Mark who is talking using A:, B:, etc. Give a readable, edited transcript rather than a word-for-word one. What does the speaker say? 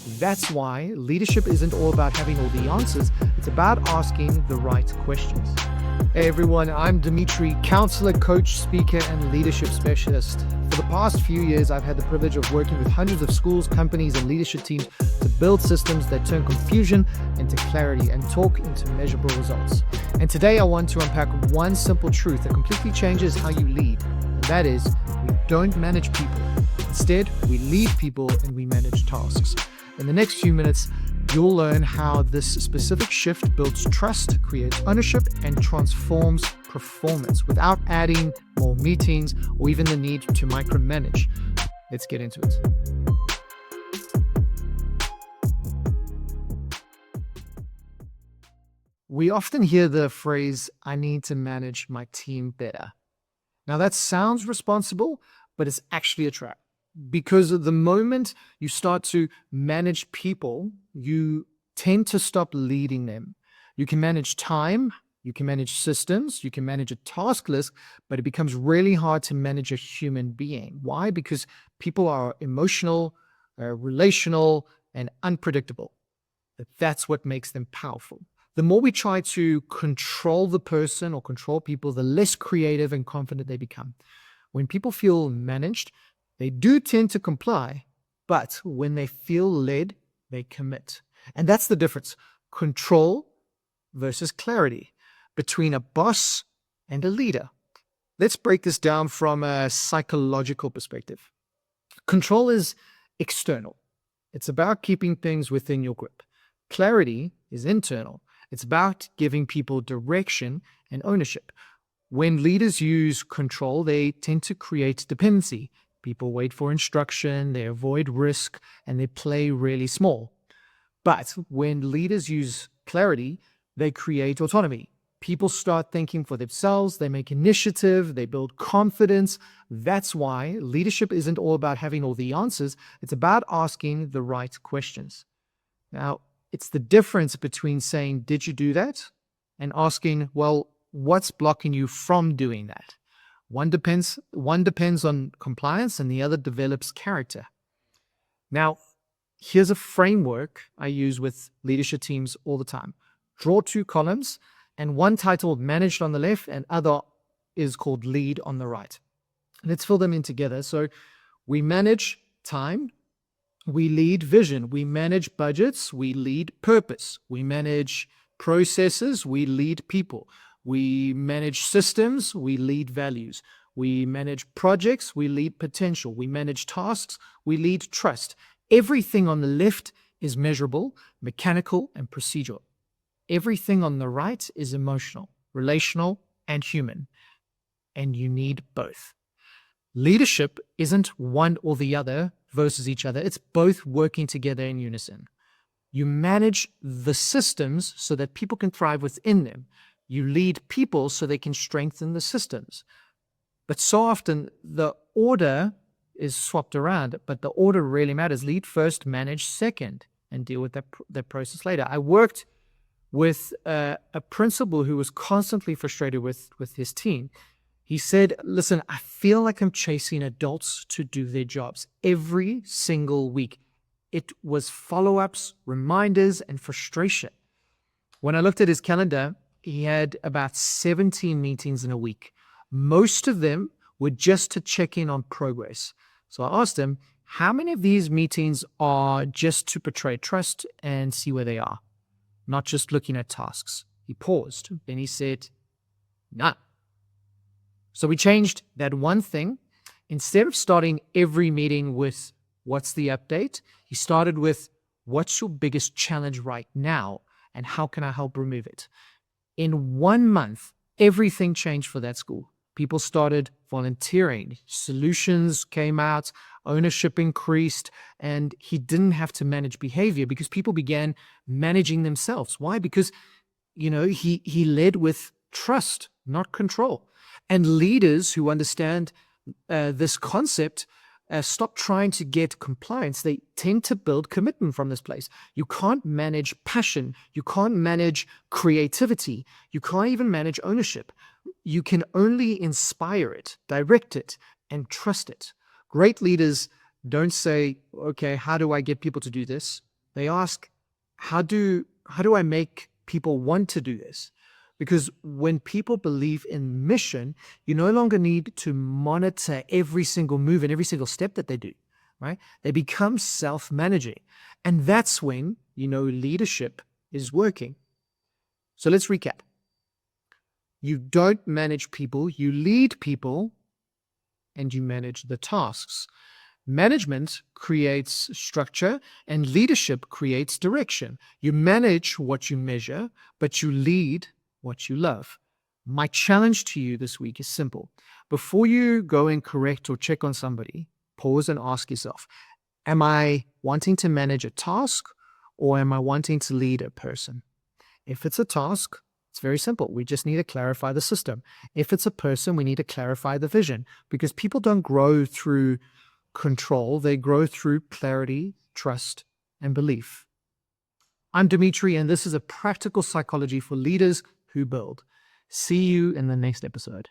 A: That's why leadership isn't all about having all the answers. It's about asking the right questions. Hey everyone, I'm Dimitri, counselor, coach, speaker, and leadership specialist. For the past few years, I've had the privilege of working with hundreds of schools, companies, and leadership teams to build systems that turn confusion into clarity and talk into measurable results. And today I want to unpack one simple truth that completely changes how you lead. And that is, we don't manage people. Instead, we lead people and we manage tasks. In the next few minutes, you'll learn how this specific shift builds trust, creates ownership, and transforms performance without adding more meetings or even the need to micromanage. Let's get into it. We often hear the phrase, I need to manage my team better. Now that sounds responsible, but it's actually a trap. Because the moment you start to manage people, you tend to stop leading them. You can manage time, you can manage systems, you can manage a task list, but it becomes really hard to manage a human being. Why? Because people are emotional, relational, and unpredictable. That's what makes them powerful. The more we try to control the person or control people, the less creative and confident they become. When people feel managed, they do tend to comply, but when they feel led, they commit. And that's the difference. Control versus clarity between a boss and a leader. Let's break this down from a psychological perspective. Control is external. It's about keeping things within your grip. Clarity is internal. It's about giving people direction and ownership. When leaders use control, they tend to create dependency. People wait for instruction, they avoid risk, and they play really small. But when leaders use clarity, they create autonomy. People start thinking for themselves, they make initiative, they build confidence. That's why leadership isn't all about having all the answers. It's about asking the right questions. Now, it's the difference between saying, did you do that? And asking, well, what's blocking you from doing that? One depends on compliance and the other develops character. Now, here's a framework I use with leadership teams all the time. Draw two columns and one titled managed on the left and other is called lead on the right. Let's fill them in together. So we manage time, we lead vision, we manage budgets, we lead purpose, we manage processes, we lead people. We manage systems, we lead values. We manage projects, we lead potential. We manage tasks, we lead trust. Everything on the left is measurable, mechanical, and procedural. Everything on the right is emotional, relational, and human. And you need both. Leadership isn't one or the other versus each other. It's both working together in unison. You manage the systems so that people can thrive within them. You lead people so they can strengthen the systems. But so often the order is swapped around, but the order really matters. Lead first, manage second, and deal with that process later. I worked with a principal who was constantly frustrated with his team. He said, listen, I feel like I'm chasing adults to do their jobs every single week. It was follow-ups, reminders, and frustration. When I looked at his calendar, he had about 17 meetings in a week. Most of them were just to check in on progress. So I asked him, how many of these meetings are just to portray trust and see where they are, not just looking at tasks? He paused, then he said, none. So we changed that one thing. Instead of starting every meeting with what's the update, he started with what's your biggest challenge right now and how can I help remove it? In 1 month, everything changed for that school. People started volunteering, solutions came out, ownership increased, and he didn't have to manage behavior because people began managing themselves. Why? Because, he led with trust, not control. And leaders who understand this concept stop trying to get compliance. They tend to build commitment from this place. You can't manage passion. You can't manage creativity. You can't even manage ownership. You can only inspire it, direct it, and trust it. Great leaders don't say, okay, how do I get people to do this? They ask, how do I make people want to do this? Because when people believe in mission, you no longer need to monitor every single move and every single step that they do, right? They become self-managing. And that's when you know leadership is working. So let's recap. You don't manage people, you lead people, and you manage the tasks. Management creates structure and leadership creates direction. You manage what you measure, but you lead what you love. My challenge to you this week is simple. Before you go and correct or check on somebody, pause and ask yourself, am I wanting to manage a task or am I wanting to lead a person? If it's a task, it's very simple. We just need to clarify the system. If it's a person, we need to clarify the vision, because people don't grow through control. They grow through clarity, trust, and belief. I'm Dimitri, and this is a practical psychology for leaders who build. See you in the next episode.